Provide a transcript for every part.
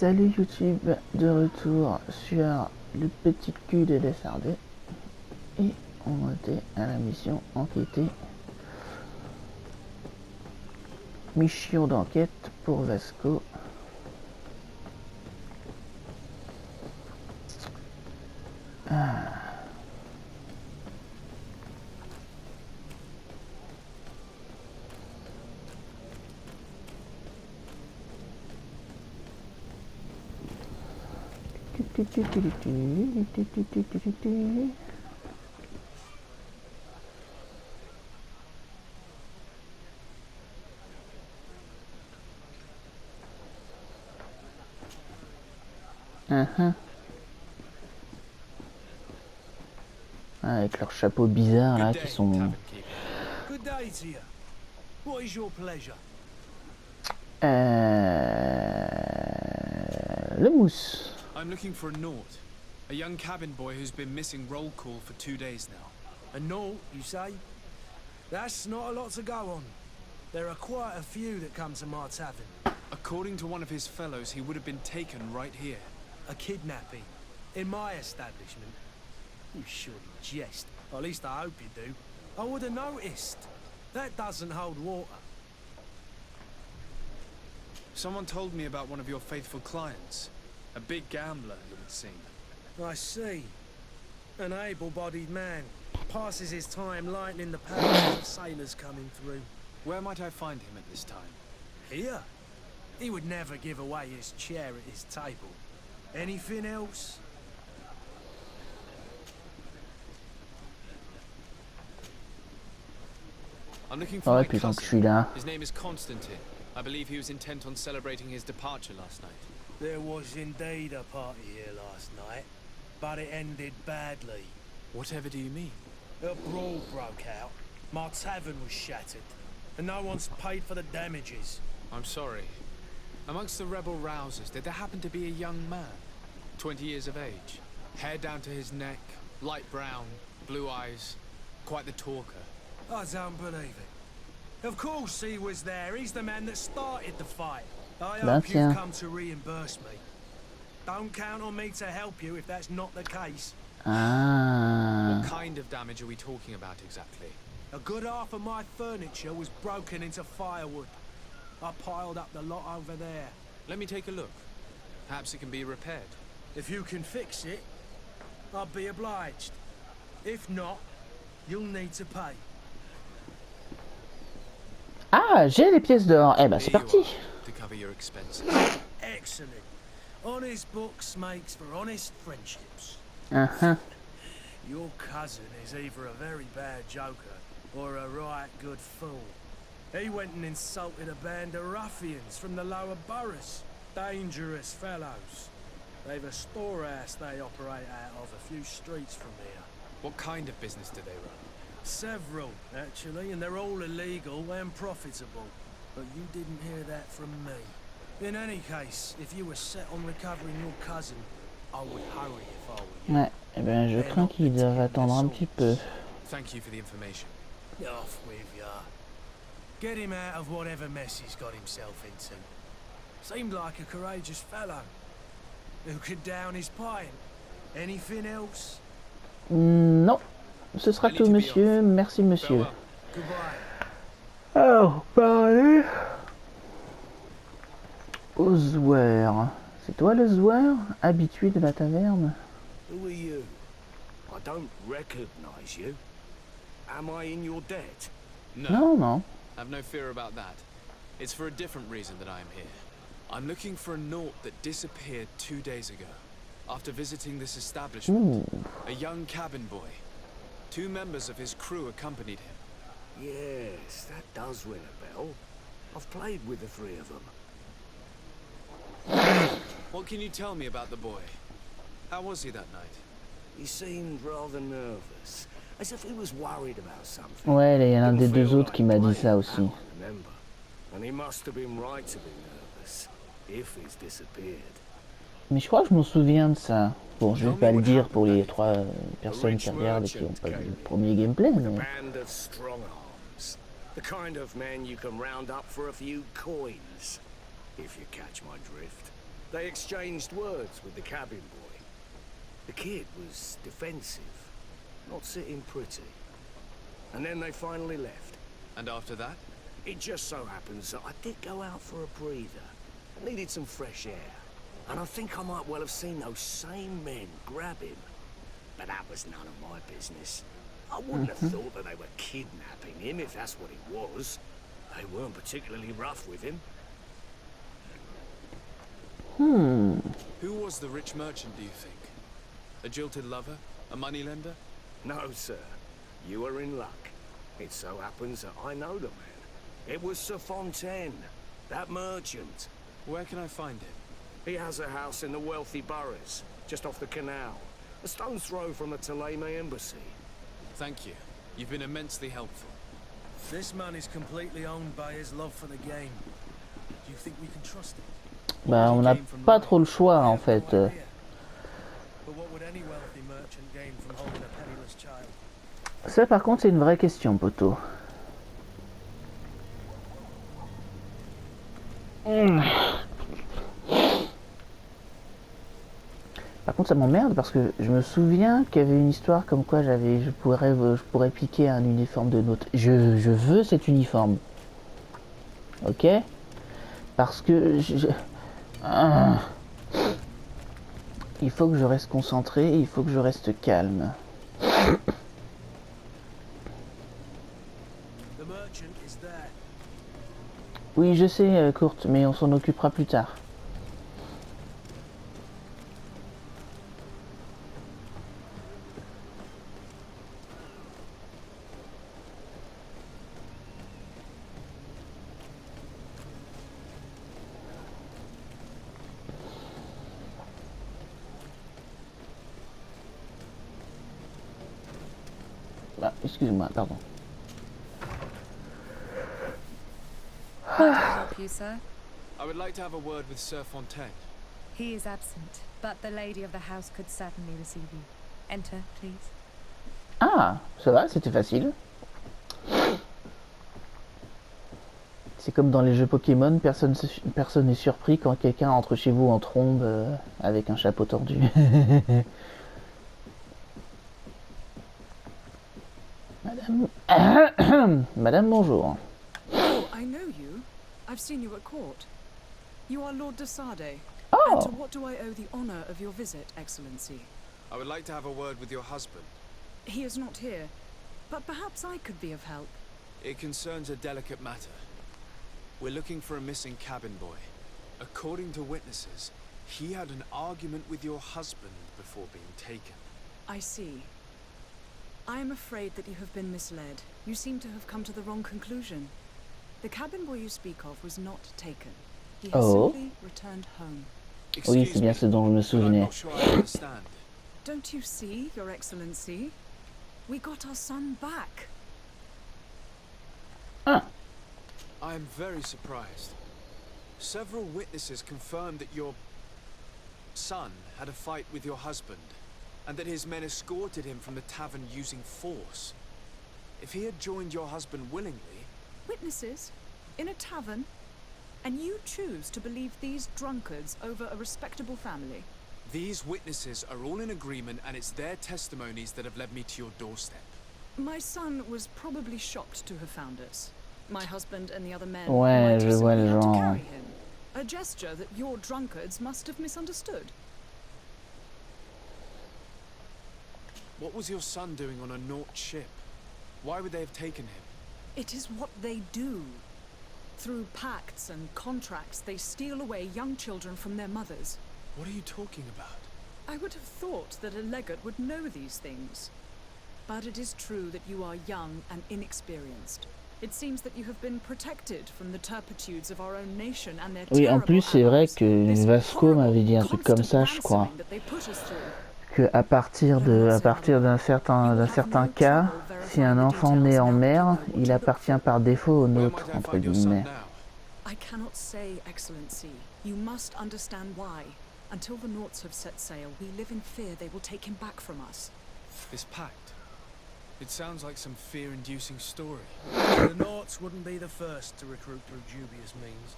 Salut YouTube, de retour sur le petit cul de l'SRD. Et on était à la mission enquêter. Mission d'enquête pour Vasco. Avec leurs chapeaux bizarres là qui sont... Le mousse. I'm looking for a Naut, a young cabin boy who's been missing roll call for 2 days now. A Naut, you say? That's not a lot to go on. There are quite a few that come to my tavern. According to one of his fellows, he would have been taken right here. A kidnapping? In my establishment? You surely jest. Or at least I hope you do. I would have noticed. That doesn't hold water. Someone told me about one of your faithful clients. A big gambler, it would seem. I see. An able-bodied man. Passes his time lightening the palace of sailors coming through. Where might I find him at this time? Here? He would never give away his chair at his table. Anything else? I'm looking for my cousin. His name is Constantine. I believe he was intent on celebrating his departure last night. There was indeed a party here last night, but it ended badly. Whatever do you mean? A brawl broke out. My tavern was shattered, and no one's paid for the damages. I'm sorry. Amongst the rebel rousers, did there happen to be a young man? 20 years of age. Hair down to his neck, light brown, blue eyes. Quite the talker. I don't believe it. Of course he was there. He's the man that started the fight. I hope you've come to reimburse me. Don't count on me to help you if that's not the case. What kind of damage are we talking about exactly? A good half of my furniture was broken into firewood. I piled up the lot over there. Let me take a look. Perhaps it can be repaired. If you can fix it, I'll be obliged. If not, you'll need to pay. Ah, j'ai les pièces d'or. Eh ben, c'est parti. To cover your expenses. Excellent. Honest books makes for honest friendships. Your cousin is either a very bad joker or a right good fool. He went and insulted a band of ruffians from the lower boroughs. Dangerous fellows. They've a storehouse they operate out of a few streets from here. What kind of business do they run? Several, actually, and they're all illegal and profitable. But you didn't hear that from me. In any case, if you were set on recovering your cousin, I would hurry if I were you. Ouais, eh ben je crains qu'ils doivent attendre un petit peu. Thank you for the information. Off with ya. Get him out of whatever mess he's got himself into. Seemed like a courageous fellow. Who could down his pint. Anything else? Non. Ce sera tout, monsieur. Merci, monsieur. Alors, parlez au joueur. C'est toi le joueur, habitué de la taverne? Who are you? I don't recognize you. Am I in your debt? No, no. Have no fear about that. It's for a different reason that I am here. I'm looking for a Naut that disappeared 2 days ago. After visiting this establishment, a young cabin boy. 2 members of his crew accompanied him. Yes, that does ring a bell. I've played with the 3 of them. What can you tell me about the boy? How was he that night? He seemed rather nervous, as if he was worried about something. Ouais, il y en a un des deux autres qui m'a dit ça aussi. And he must have been right to be nervous, if he's disappeared. Mais je crois que je m'en souviens de ça. Bon, je vais pas le dire pour les 3 personnes qui regardent et qui n'ont pas vu le premier gameplay, mais... The kind of man you can round up for a few coins, if you catch my drift. They exchanged words with the cabin boy. The kid was defensive, not sitting pretty. And then they finally left. And after that? It just so happens that I did go out for a breather. I needed some fresh air. And I think I might well have seen those same men grab him. But that was none of my business. I wouldn't have thought that they were kidnapping him if that's what it was. They weren't particularly rough with him. Who was the rich merchant, do you think? A jilted lover? A moneylender? No, sir. You are in luck. It so happens that I know the man. It was Sir Fontaine, that merchant. Where can I find him? He has a house in the wealthy boroughs, just off the canal. A stone's throw from the Tentatives embassy. Thank you. You've been immensely helpful. This man is completely owned by his love for the game. Do you think we can trust him? Bah, on n'a pas trop le choix en fait. But what would any wealthy merchant gain from holding a penniless child? Ça par contre c'est une vraie question, poteau. Par contre ça m'emmerde parce que je me souviens qu'il y avait une histoire comme quoi je pourrais piquer un uniforme de note. Je veux cet uniforme. Ok? Parce que il faut que je reste concentré, il faut que je reste calme. Oui, je sais, Kurt, mais on s'en occupera plus tard. Ah, excusez-moi, pardon. May I help you, sir? I would like to have a word with Sir Fontaine. He is absent, but the lady of the house could certainly receive you. Enter, please. Ah, ça va, c'était facile. C'est comme dans les jeux Pokémon, personne n'est surpris quand quelqu'un entre chez vous en trombe avec un chapeau tordu. Madame... Madame, bonjour. Oh, I know you. I've seen you at court. You are Lord de Sade. Oh. And to what do I owe the honor of your visit, Excellency? I would like to have a word with your husband. He is not here, but perhaps I could be of help. It concerns a delicate matter. We're looking for a missing cabin boy. According to witnesses, he had an argument with your husband before being taken. I see. I am afraid that you have been misled. You seem to have come to the wrong conclusion. The cabin boy you speak of was not taken. He has simply returned home. Oui, c'est bien ce dont je me souvenais. Don't you see, Your Excellency? We got our son back. Ah. I am very surprised. Several witnesses confirmed that your son had a fight with your husband, and that his men escorted him from the tavern using force. If he had joined your husband willingly... Witnesses? In a tavern? And you choose to believe these drunkards over a respectable family? These witnesses are all in agreement, and it's their testimonies that have led me to your doorstep. My son was probably shocked to have found us. My husband and the other men Ouais, might je have vois simply le had to genre. carry him. A gesture that your drunkards must have misunderstood. What was your son doing on a Naut ship? Why would they have taken him? It is what they do. Through pacts and contracts, they steal away young children from their mothers. What are you talking about? I would have thought that a legate would know these things. But it is true that you are young and inexperienced. It seems that you have been protected from the turpitudes of our own nation and their Oui, en terrible plus, c'est vrai allies. que This Vasco m'avait horrible, dit un truc comme ça, je constant crois. ransoming that they put us through. Que à partir d'un certain cas, si un enfant naît en mer, il appartient par défaut au nôtre, entre guillemets. I cannot say, Excellency. You must understand why. Until the Nauts have set sail, we live in fear they will take him back from us. This pact. It sounds like some fear-inducing story. The Nauts wouldn't be the first to recruit through dubious means.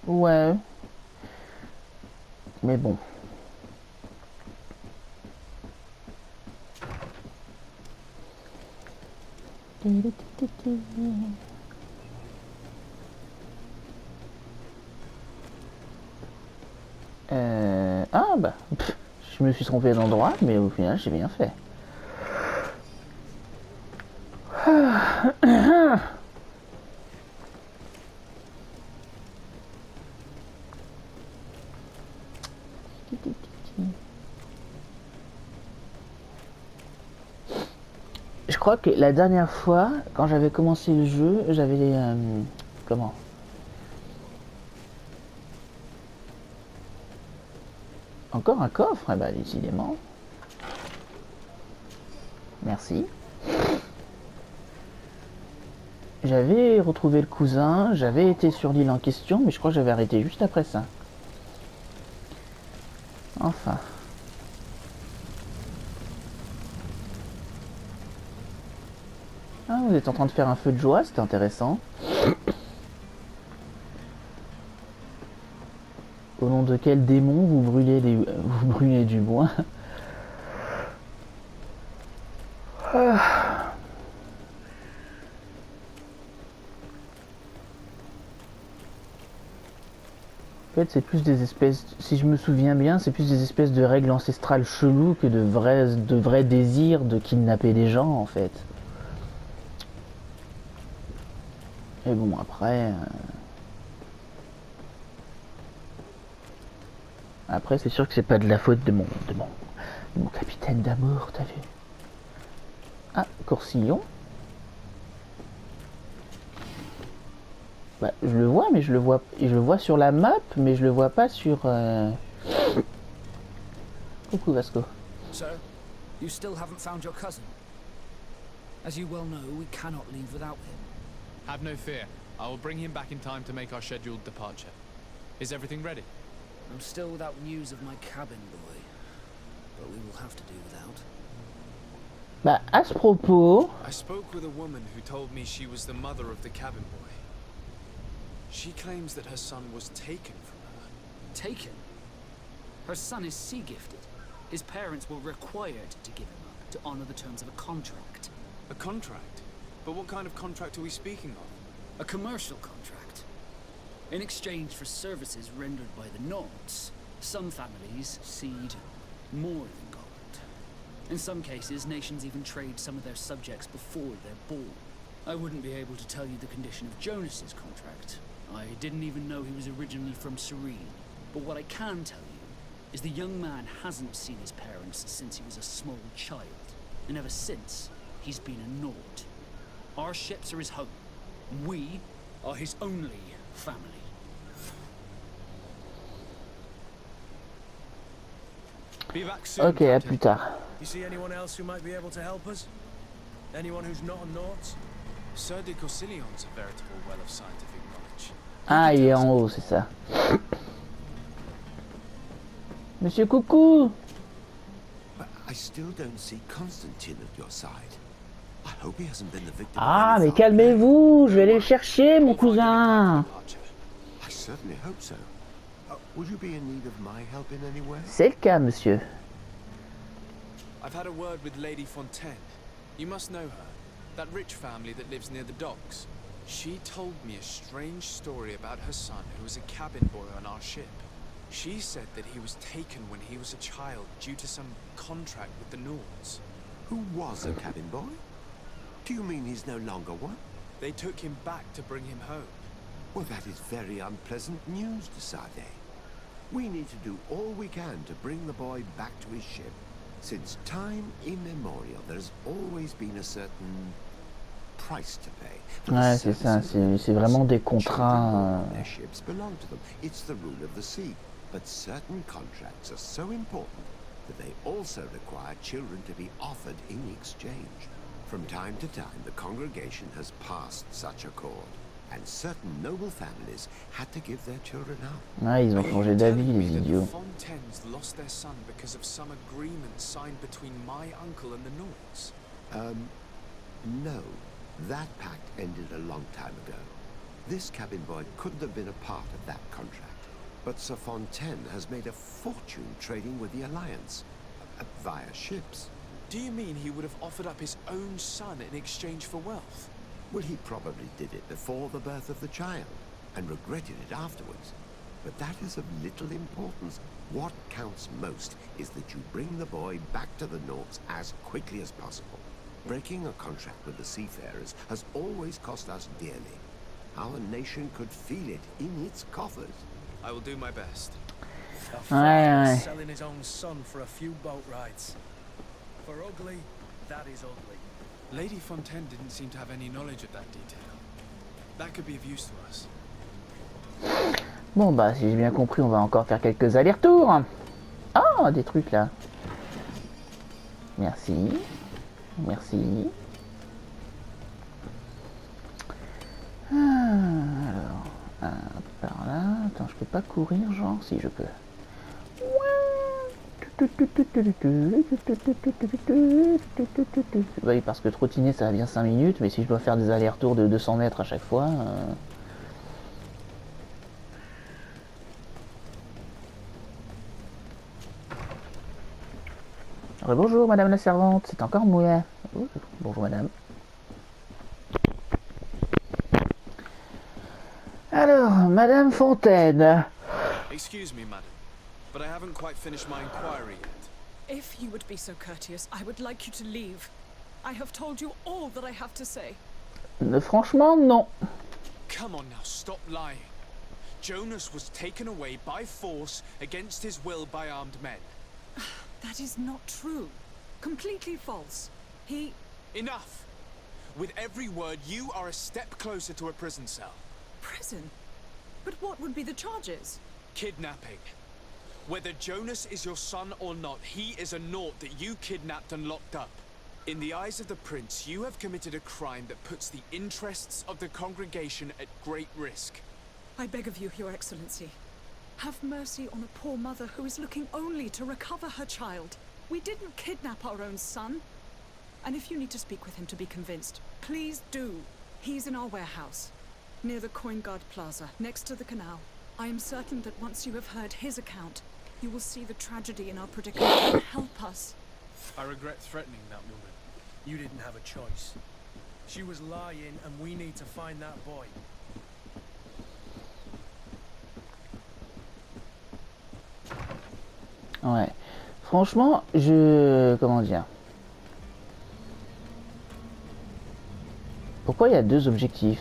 Ouais. Mais bon. Ah bah, je me suis trompé d'endroit, mais au final j'ai bien fait. Je crois que la dernière fois, quand j'avais commencé le jeu, j'avais... comment? Encore un coffre? Eh ben, décidément. Merci. J'avais retrouvé le cousin, j'avais été sur l'île en question, mais je crois que j'avais arrêté juste après ça. Enfin. Ah, vous êtes en train de faire un feu de joie, c'est intéressant. Au nom de quel démon vous brûlez du bois? En fait, c'est plus des espèces, si je me souviens bien, c'est plus des espèces de règles ancestrales cheloues que de vrais désirs de kidnapper des gens, en fait. Et bon, après... Après, c'est sûr que c'est pas de la faute de mon capitaine d'amour, t'as vu? Ah, Coursillon. Bah, je le vois, mais je le vois sur la map, mais je le vois pas sur... Coucou Vasco. Sir, you still haven't found your cousin. As you well know, we cannot leave without him. Have no fear. I will bring him back in time to make our scheduled departure. Is everything ready? I'm still without news of my cabin boy, but we will have to do without. Bah, à ce propos... I spoke with a woman who told me she was the mother of the cabin boy. She claims that her son was taken from her. Taken? Her son is sea gifted. His parents were required to give him up to honor the terms of a contract. A contract? But what kind of contract are we speaking of? A commercial contract. In exchange for services rendered by the Nords, some families cede more than gold. In some cases, nations even trade some of their subjects before they're born. I wouldn't be able to tell you the condition of Jonas's contract. I didn't even know he was originally from Serene. But what I can tell you is the young man hasn't seen his parents since he was a small child. And ever since, he's been a Nord. Our ships are his home. We are his only family. Be back soon, Ok, à Captain. plus tard. You see anyone else who might be able to help us? Anyone who's not a Nort? Sir de Corsillion's a veritable well of scientific knowledge. Ah, il est en haut, c'est ça. Monsieur Coucou! But I still don't see Constantine at your side. I hope he hasn't been the victim Ah, of any mais foul calmez-vous, je vais aller le chercher, mon We'll find him cousin. at departure. play. I certainly hope so. Would you be in need of my help in any way? C'est le cas, monsieur. I've had a word with Lady Fontaine. You must know her. That rich family that lives near the docks. She told me a strange story about her son who was a cabin boy on our ship. She said that he was taken when he was a child due to some contract with the Nords. Who was a cabin boy? Do you mean he's no longer one? They took him back to bring him home. Well, that is very unpleasant news, de Sade. We need to do all we can to bring the boy back to his ship. Since time immemorial, there's always been a certain price to pay. for the Ouais, c'est ça, services c'est vraiment des Children contrats. born on their ships belong to them. It's the rule of the sea. But certain contracts are so important that they also require children to be offered in exchange. From time to time, the congregation has passed such accord, and certain noble families had to give their children up. Ouais, ils ont changé d'avis, les The idiots. Fontaines lost their son because of some agreement signed between my uncle and the Nords. No, that pact ended a long time ago. This cabin boy couldn't have been a part of that contract. But Sir Fontaine has made a fortune trading with the Alliance, via ships. Do you mean he would have offered up his own son in exchange for wealth? Well, he probably did it before the birth of the child, and regretted it afterwards. But that is of little importance. What counts most is that you bring the boy back to the Nauts as quickly as possible. Breaking a contract with the seafarers has always cost us dearly. Our nation could feel it in its coffers. I will do my best. A father selling his own son for a few boat rides. For ugly, that is ugly. Lady Fontaine didn't seem to have any knowledge of that detail. That could be of use to us. Bon bah si j'ai bien compris, on va encore faire quelques allers-retours. Ah, des trucs là. Merci. Merci. Alors, par là. Attends, je peux pas courir, genre? Si, je peux. Oui, parce que trottiner, ça va bien 5 minutes, mais si je dois faire des allers-retours de 200 mètres à chaque fois... Bonjour madame la servante, c'est encore moi. Oh, bonjour madame. Alors, madame Fontaine. Excuse me, madam, but I haven't quite finished my inquiry yet. If you would be so courteous, I would like you to leave. I have told you all that I have to say. Franchement, non. Come on now, stop lying. Jonas was taken away by force against his will by armed men. That is not true. Completely false. He... Enough! With every word, you are a step closer to a prison cell. Prison? But what would be the charges? Kidnapping. Whether Jonas is your son or not, he is a Naut that you kidnapped and locked up. In the eyes of the Prince, you have committed a crime that puts the interests of the congregation at great risk. I beg of you, Your Excellency. Have mercy on a poor mother who is looking only to recover her child. We didn't kidnap our own son. And if you need to speak with him to be convinced, please do. He's in our warehouse, near the Coin Guard Plaza, next to the canal. I am certain that once you have heard his account, you will see the tragedy in our predicament and help us. I regret threatening that woman. You didn't have a choice. She was lying, and we need to find that boy. Ouais. Franchement, comment dire? Pourquoi il y a deux objectifs?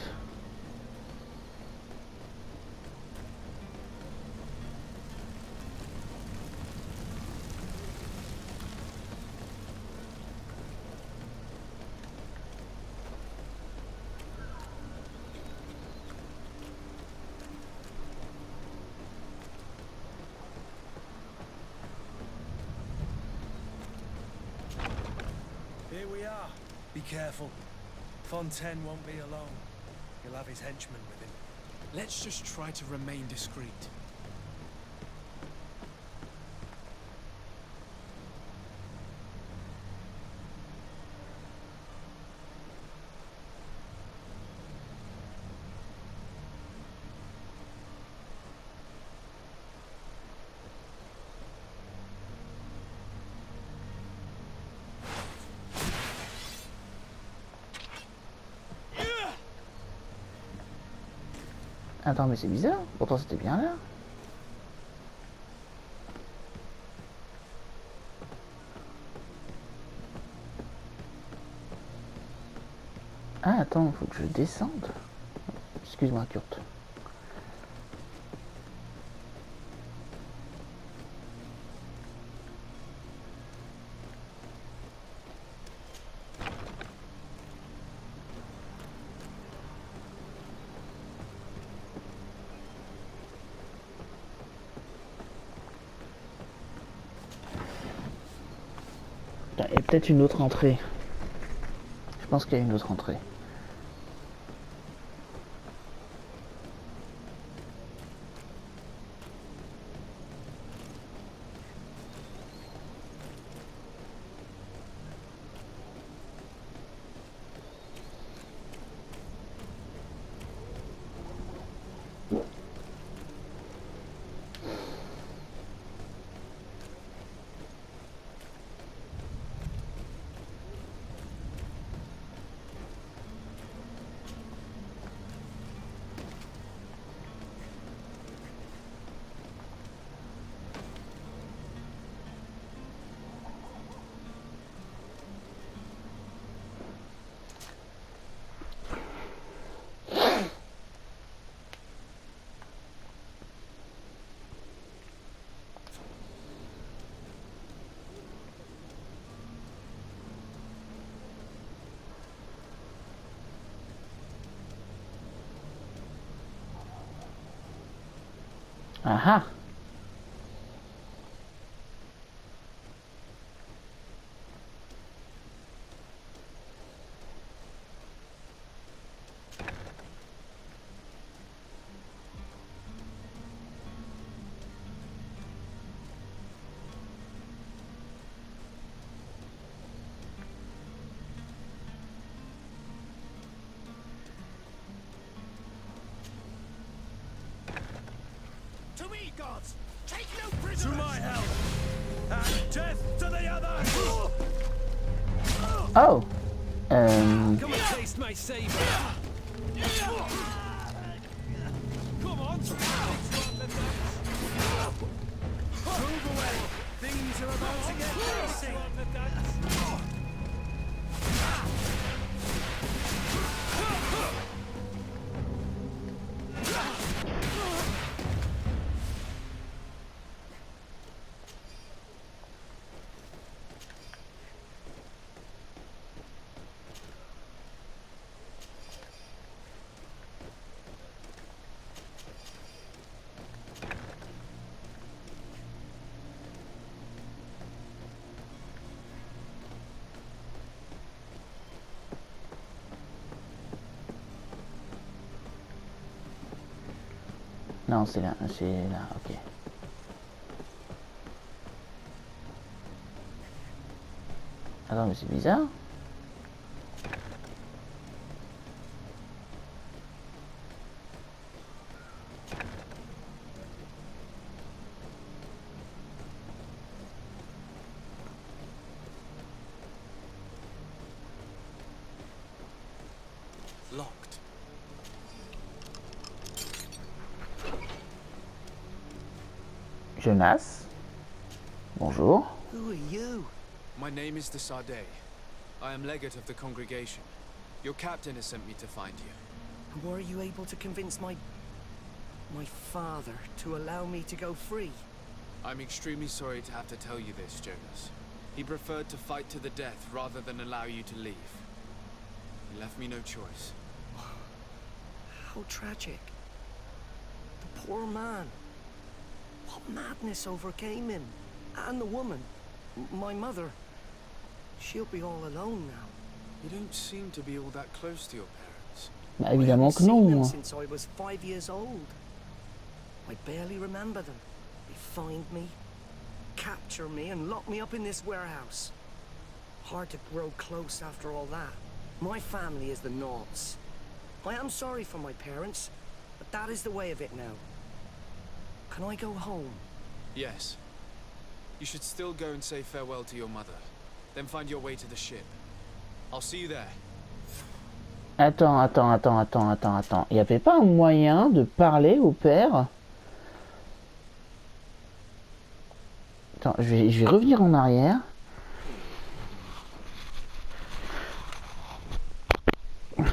Here we are. Be careful. Fontaine won't be alone. He'll have his henchmen with him. Let's just try to remain discreet. Attends, mais c'est bizarre. Pourtant, c'était bien là. Ah, attends, faut que je descende. Excuse-moi, Kurt. Il y a peut-être une autre entrée. Je pense qu'il y a une autre entrée. Ah ah. To me, gods! Take no prisoners! To my help! And death to the others! Oh. Come and taste my saber! Come on! Move away! Things are about to get dicey! Non, c'est là, ok. Attends, mais c'est bizarre. Locked. Jonas. Bonjour. Who are you? My name is de Sardet. I am legate of the congregation. Your captain has sent me to find you. And were you able to convince my father to allow me to go free? I'm extremely sorry to have to tell you this, Jonas. He preferred to fight to the death rather than allow you to leave. He left me no choice. How tragic. The poor man. What madness overcame him? And the woman, my mother. She'll be all alone now. You don't seem to be all that close to your parents. Bah, évidemment que I haven't seen non. them Moi. since I was 5 years old. I barely remember them. They find me, capture me, and lock me up in this warehouse. Hard to grow close after all that. My family is the Naughts. I am sorry for my parents, but that is the way of it now. Can I go home? Yes. You should still go and say farewell to your mother. Then find your way to the ship. I'll see you there. Attends. Il n'y avait pas un moyen de parler au père? Attends, je vais revenir en arrière.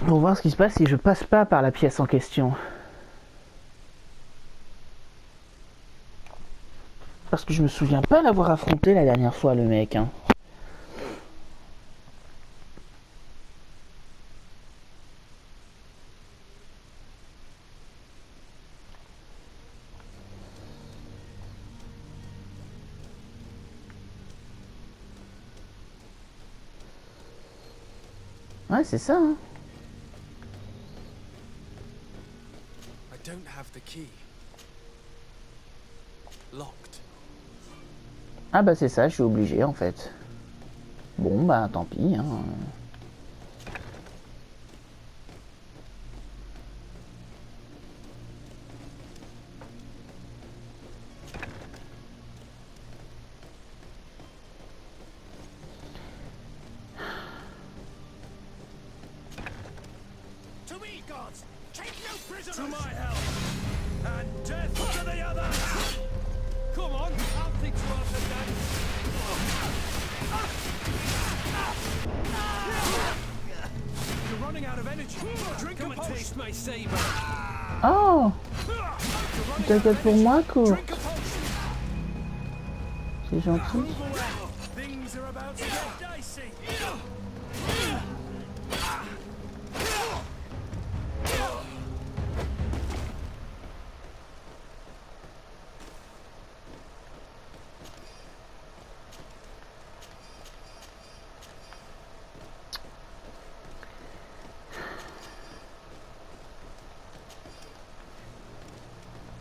Pour voir ce qui se passe si je passe pas par la pièce en question. Parce que je me souviens pas l'avoir affronté la dernière fois, le mec. Hein. Ouais, c'est ça. Hein. I don't have the key. Locked. Ah bah c'est ça, je suis obligé en fait. Bon bah tant pis. Hein. To me, gods! Take no prisoners! To my help! And death to the others! Come on, I'll teach you how to dance! You're running out of energy. Drink Come and taste my saber. Oh, t'inquiète pour moi, quoi. Drink a potion. C'est gentil. Move away. Things are about to get dicey.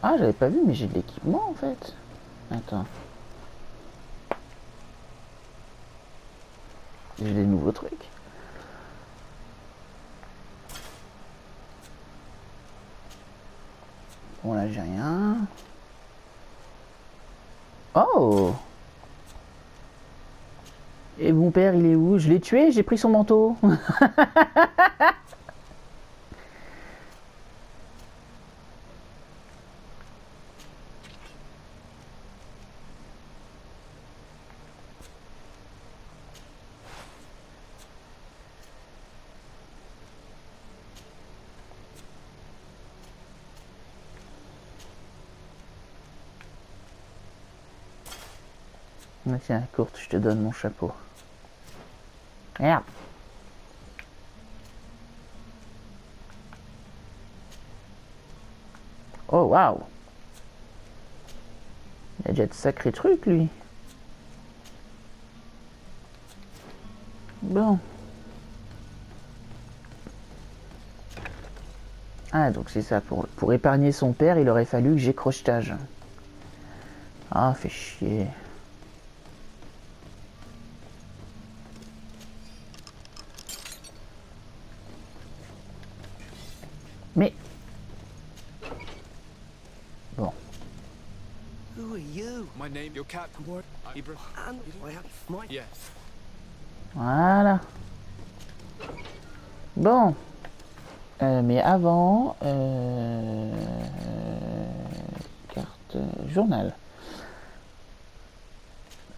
Ah, j'avais pas vu, mais j'ai de l'équipement en fait. Attends. J'ai des nouveaux trucs. Bon, là, j'ai rien. Oh! Et mon père, il est où? Je l'ai tué, j'ai pris son manteau. Ah, tiens, courte, je te donne mon chapeau. Merde. Oh, waouh. Il a déjà de sacrés trucs, lui. Bon. Ah, donc c'est ça. Pour épargner son père, il aurait fallu que j'ai crochetage. Ah, fait chier. Mais... Bon. Who are you? My name, your captain. Ibra. And my... Yes. Voilà. Bon. Mais avant... carte... journal.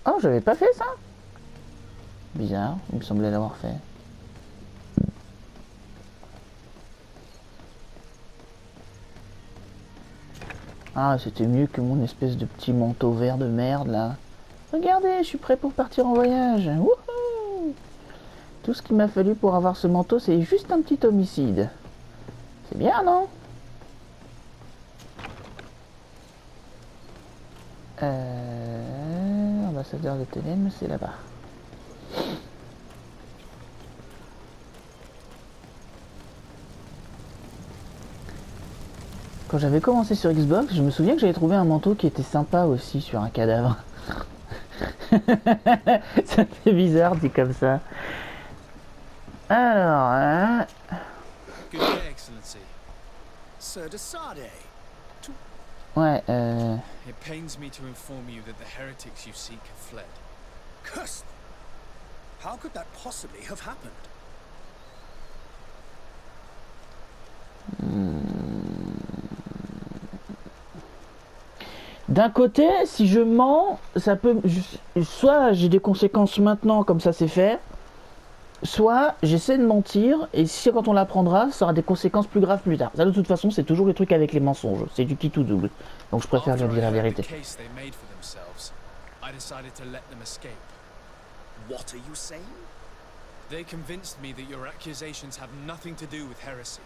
Oh, j'avais pas fait ça? Bizarre, il me semblait l'avoir fait. Ah, c'était mieux que mon espèce de petit manteau vert de merde, là. Regardez, je suis prêt pour partir en voyage. Wouhou! Tout ce qu'il m'a fallu pour avoir ce manteau, c'est juste un petit homicide. C'est bien, non? Ambassadeur de Télém, c'est là-bas. Quand j'avais commencé sur Xbox, je me souviens que j'avais trouvé un manteau qui était sympa aussi sur un cadavre. Ça fait bizarre dit comme ça. Alors, hein... Good day, Excellency. Sir de Sade. Ouais, It pains me to inform you that the heretics you seek have fled. Curse them. How could that possibly have happened? D'un côté, si je mens, ça peut... Soit j'ai des conséquences maintenant, comme ça c'est fait, soit j'essaie de mentir, et si quand on l'apprendra, ça aura des conséquences plus graves plus tard. Ça, de toute façon, c'est toujours les trucs avec les mensonges. C'est du qui tout double. Donc je préfère leur dire la vérité. What are you saying? They convinced me that your accusations have nothing to do with heresy,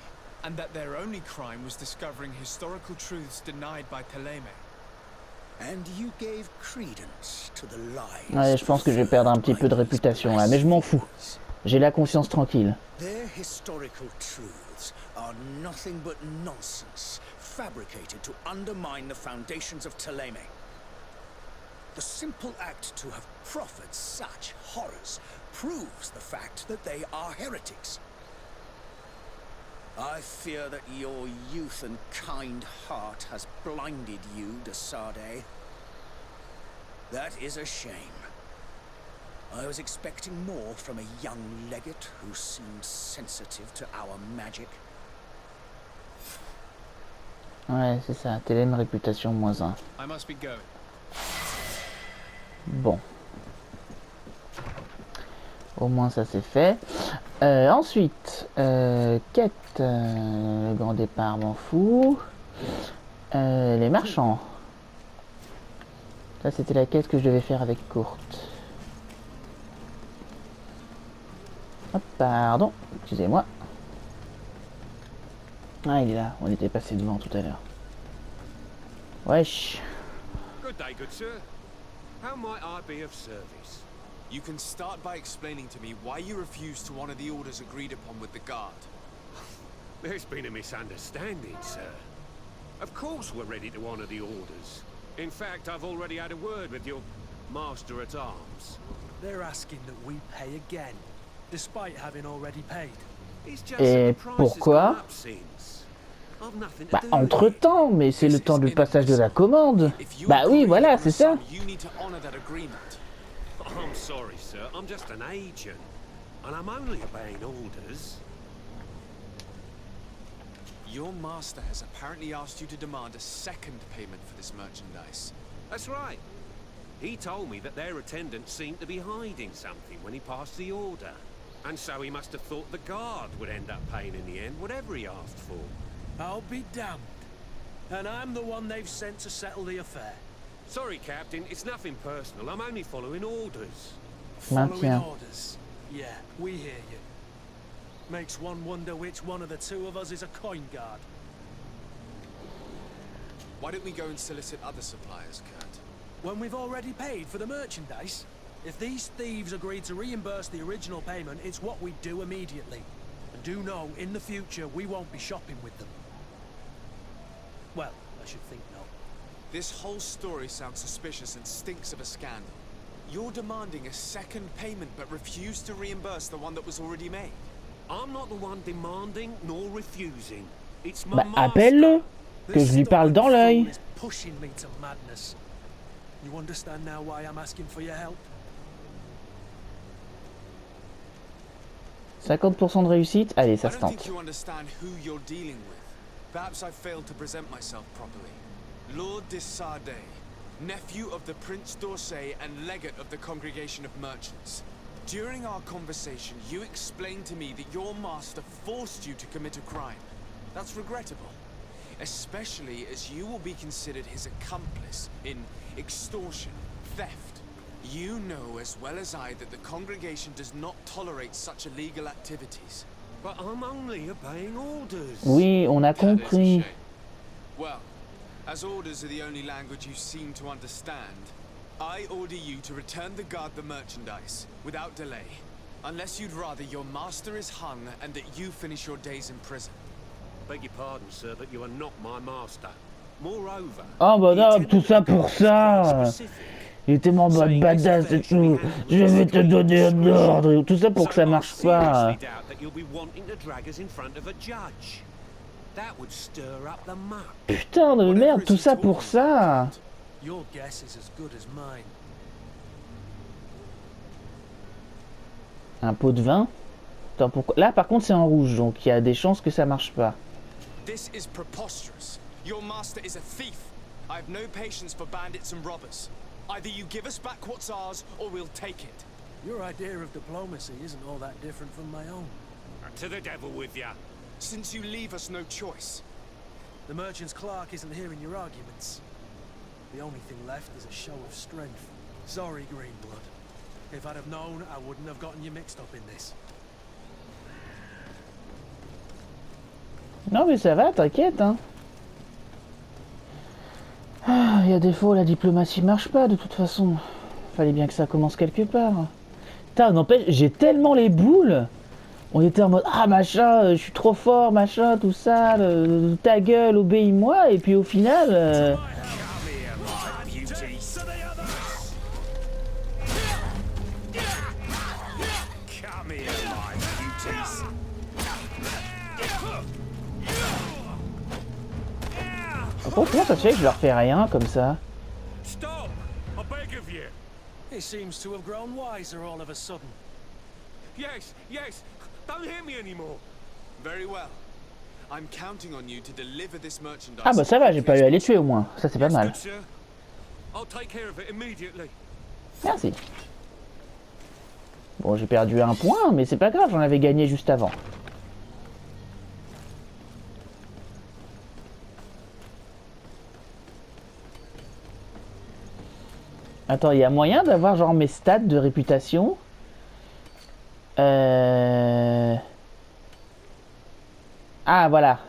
and that their only crime was discovering historical truths denied by Thélème. And you gave credence to the lies. Ouais, je pense que je vais perdre un petit peu de réputation là, mais je m'en fous. J'ai la conscience tranquille. Their historical truths are nothing but nonsense, fabricated to undermine the foundations of Thélème. The simple act to have proffered such horrors proves the fact that they are heretics. I fear that your youth and kind heart has blinded you, de Sade. That is a shame. I was expecting more from a young legate who seemed sensitive to our magic. Ouais, c'est ça. Télém réputation -1. I must be going. Bon. Au moins ça c'est fait. Ensuite, quête, le grand départ m'en fout. Les marchands. Ça c'était la quête que je devais faire avec Courte. Hop, pardon, excusez-moi. Ah, il est là, on était passé devant tout à l'heure. Wesh. Good day, good sir. How might I be of service? You can start by explaining to me why you refuse to honor the orders agreed upon with the guard. There's been a misunderstanding, sir. Of course we're ready to honor the orders. In fact, I've already had a word with your master at arms. They're asking that we pay again, despite having already paid. It's just Et that the price has pourquoi? gone up since. I've nothing to Bah, do with entre it. temps, mais c'est le temps du passage de la commande. If you Bah oui, agree voilà, on a c'est ça. sum, you need to honor that agreement. I'm sorry, sir. I'm just an agent. And I'm only obeying orders. Your master has apparently asked you to demand a second payment for this merchandise. That's right. He told me that their attendant seemed to be hiding something when he passed the order. And so he must have thought the guard would end up paying in the end, whatever he asked for. I'll be damned. And I'm the one they've sent to settle the affair. Sorry, Captain. It's nothing personal. I'm only following orders. Following Maintiens. orders. Yeah, we hear you. Makes one wonder which one of the two of us is a coin guard. Why don't we go and solicit other suppliers, Kurt? When we've already paid for the merchandise? If these thieves agreed to reimburse the original payment, it's what we do immediately. And do know, in the future, we won't be shopping with them. Well, I should think not. This whole story sounds suspicious and stinks of a scandal. You're demanding a second payment but refuse to reimburse the one that was already made. I'm not the one demanding nor refusing. It's my Bah, master. appelle-le, que This je lui parle dans stubborn l'œil. fool is pushing me to madness. You understand now why I'm asking for your help? 50% de réussite. Allez, I ça se don't think tente. you understand who you're dealing with. Perhaps I failed to present myself properly. Lord de Sade, nephew of the Prince d'Orsay and legate of the Congregation of Merchants. During our conversation, you explained to me that your master forced you to commit a crime. That's regrettable, especially as you will be considered his accomplice in extortion, theft. You know as well as I that the congregation does not tolerate such illegal activities. But I'm only obeying orders. Oui, on a That is a compris. shame. Well, as orders are the only language you seem to understand, I order you to return the guard the merchandise, without delay. Unless you'd rather your master is hung and that you finish your days in prison. Beg your pardon, sir, but you are not my master. Moreover, Oh bah the non, attendant tout ça of the pour guard is quite ça. specific. Il était en mode badass et tout. Je vais te donner un ordre. Tout ça pour que ça marche So I pas. seriously doubt that you'll be wanting to drag us in front of a judge. That would stir up the muck. Putain de merde, tout ça pour ça. Your guess is as good as mine. Un pot de vin. Attends, pourquoi? Là par contre c'est en rouge, donc il y a des chances que ça marche pas. This is preposterous. Your master is a thief. I have no patience for bandits and robbers. Either you give us back what's ours, or we'll take it. Your idea of diplomacy isn't all that different from my own. To the devil with ya. Since you leave us no choice. The merchant's clerk isn't hearing your arguments. The only thing left is a show of strength. Sorry, Greenblood. If I'd have known, I wouldn't have gotten you mixed up in this. Non mais ça va, t'inquiète hein. Ah, il y a des fois où la diplomatie marche pas de toute façon. Fallait bien que ça commence quelque part. Putain, n'empêche, j'ai tellement les boules. On était en mode ah machin, je suis trop fort, machin, tout ça, ta gueule, obéis-moi, et puis au final. Come here, my beauties. Come here, my beauties. Comment ça se fait que je leur fais rien comme ça? Stop! I beg of you. He seems to have grown wiser all of a sudden. Yes, yes. Don't hit me anymore. Very well. I'm counting on you to deliver this merchandise. Ah bah ça va, j'ai pas eu à les tuer au moins, ça c'est pas Yes, mal. good sir. I'll take care of it immediately. Merci. Bon, j'ai perdu un point, mais c'est pas grave, j'en avais gagné juste avant. Attends, il y a moyen d'avoir genre mes stats de réputation? Ah, voilà.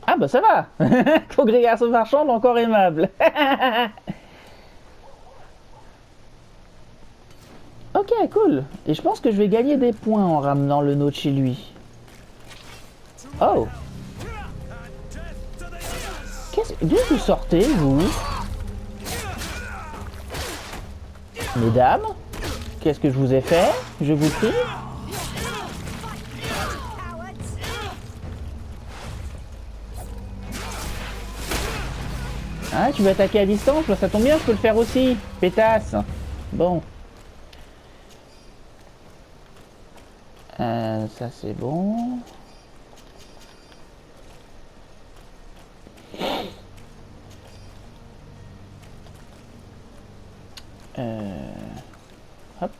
Ah bah ça va. Congrégation marchande encore aimable. Ok, cool. Et je pense que je vais gagner des points en ramenant le nôtre chez lui. Oh. And death to D'où vous sortez, vous? Mesdames, qu'est-ce que je vous ai fait? Je vous prie. Ah, tu veux attaquer à distance? Bah, ça tombe bien, je peux le faire aussi. Pétasse. Bon. Ça c'est bon. Hop.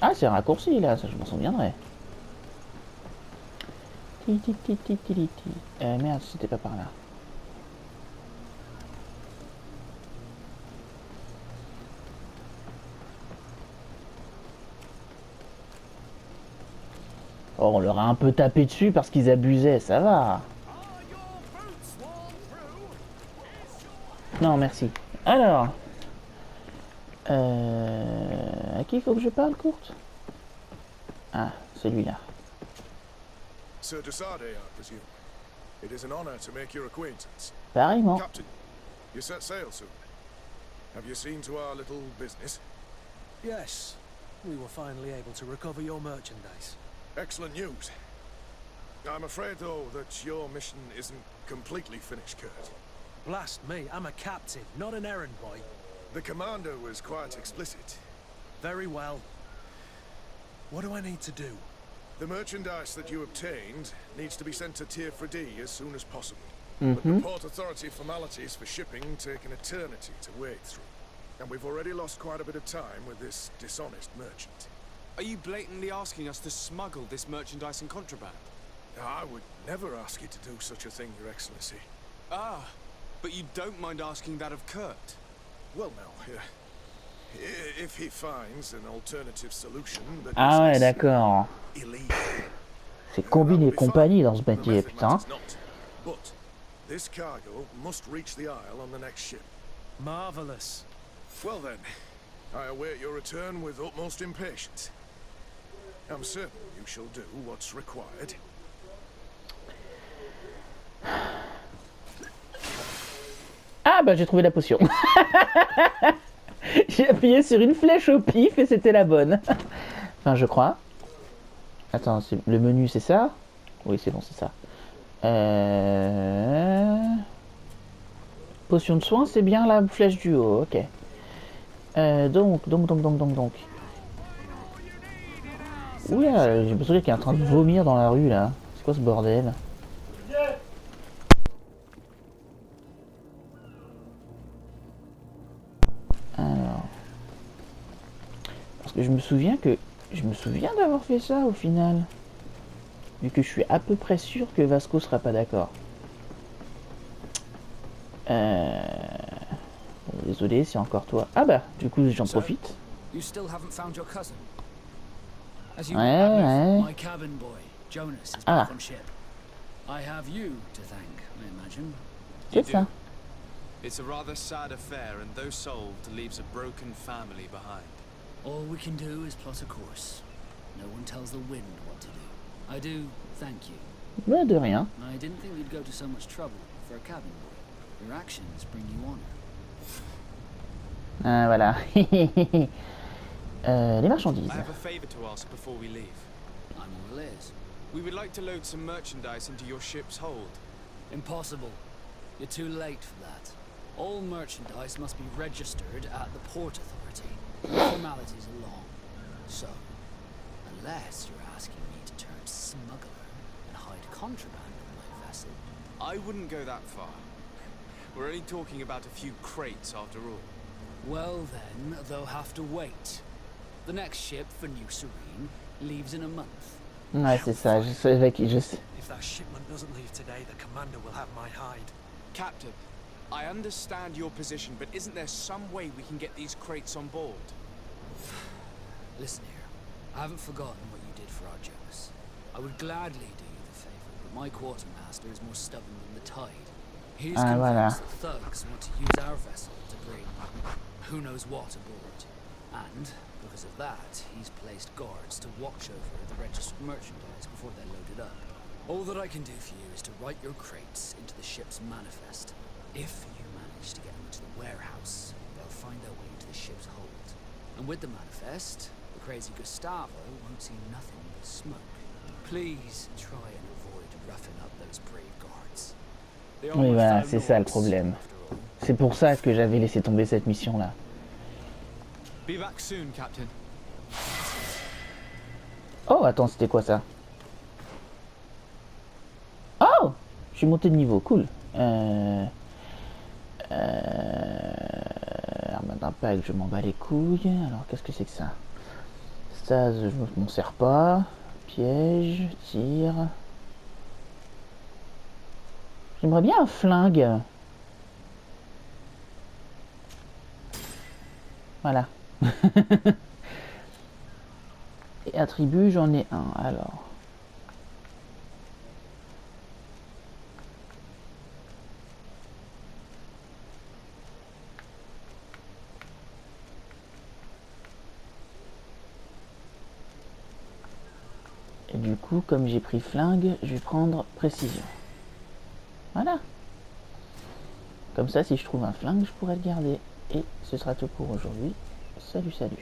Ah, c'est un raccourci là, ça je m'en souviendrai. Merde, c'était pas par là. Oh, on leur a un peu tapé dessus parce qu'ils abusaient, ça va. Non, merci. Alors, à qui il faut que je parle, Kurt? Ah, celui-là. Sir Desade, I presume. It is an honor to make your acquaintance. Pareillement. Captain, you set sail soon. Have you seen to our little business? Yes, we were finally able to recover your merchandise. Excellent news. I'm afraid, though, that your mission isn't completely finished, Kurt. Blast me, I'm a captain, not an errand boy. The commander was quite explicit. Very well. What do I need to do? The merchandise that you obtained needs to be sent to Tier 3D as soon as possible. But the Port Authority formalities for shipping take an eternity to wade through. And we've already lost quite a bit of time with this dishonest merchant. Are you blatantly asking us to smuggle this merchandise in contraband? I would never ask you to do such a thing, Your Excellency. Ah, but you don't mind asking that of Kurt? Well, now, if he finds an alternative solution that Ah ouais, d'accord. C'est combine et compagnie dans ce métier, putain. But this cargo must reach the Isle on the next ship. Marvelous. Well then, I await your return with utmost impatience. I'm certain you shall do what's required. Ah bah j'ai trouvé la potion. J'ai appuyé sur une flèche au pif et c'était la bonne. Enfin je crois. Attends, le menu c'est ça? Oui c'est bon, c'est ça. Potion de soin, c'est bien la flèche du haut, ok. Donc. Oula, j'ai l'impression qu'il est en train de vomir dans la rue là. C'est quoi ce bordel? Alors. Parce que je me souviens d'avoir fait ça au final. Vu que je suis à peu près sûr que Vasco sera pas d'accord. Bon, désolé, c'est encore toi. Ah bah, du coup j'en profite. You still haven't found your cousin. As you Ouais. my cabin boy, Jonas, is Ah. back on ship. I have you to thank, I imagine. C'est ça. It's a rather sad affair, and though solved, leaves a broken family behind. All we can do is plot a course. No one tells the wind what to do. I do thank you. Bah de rien. I didn't think you'd go to so much trouble for a cabin boy. Your actions bring you honor. Ah voilà. Les marchandises. I have a favor to ask before we leave. I'm all ears. We would like to load some merchandise into your ship's hold. Impossible. You're too late for that. All merchandise must be registered at the Port Authority. The formalities are long. So, unless you're asking me to turn smuggler and hide contraband on my vessel. I wouldn't go that far. We're only talking about a few crates after all. Well then, they'll have to wait. The next ship for New Serene leaves in a month. Ouais, c'est ça. Je savais qu'il If that shipment doesn't leave today, the commander will have my hide. Captain, I understand your position, but isn't there some way we can get these crates on board? Listen here, I haven't forgotten what you did for our Jonas. I would gladly do you the favor, but my quartermaster is more stubborn than the tide. He's Ah, voilà. convinced that thugs want to use our vessel to bring who knows what aboard. And, because of that, he's placed guards to watch over the registered merchandise before they're loaded up. All that I can do for you is to write your crates into the ship's manifest. If you manage to get them to the warehouse, they'll find their way to the ship's hold. And with the manifest, the crazy Gustavo won't see nothing but smoke. Please try and avoid roughing up those brave guards. They are Oui, my voilà, fellow c'est ça le Nords, problème. after all. C'est pour ça que j'avais laissé tomber cette mission-là. Be back soon, Captain. Oh, attends, c'était quoi ça? Oh! Je suis monté de niveau, cool. Arme d'impact, je m'en bats les couilles. Alors, qu'est-ce que c'est que ça? Ça, je m'en sers pas. Piège, tir. J'aimerais bien un flingue. Voilà. Et attribut, j'en ai un, alors. Et du coup, comme j'ai pris flingue, je vais prendre précision. Voilà. Comme ça, si je trouve un flingue, je pourrais le garder. Et ce sera tout pour aujourd'hui. Salut, salut.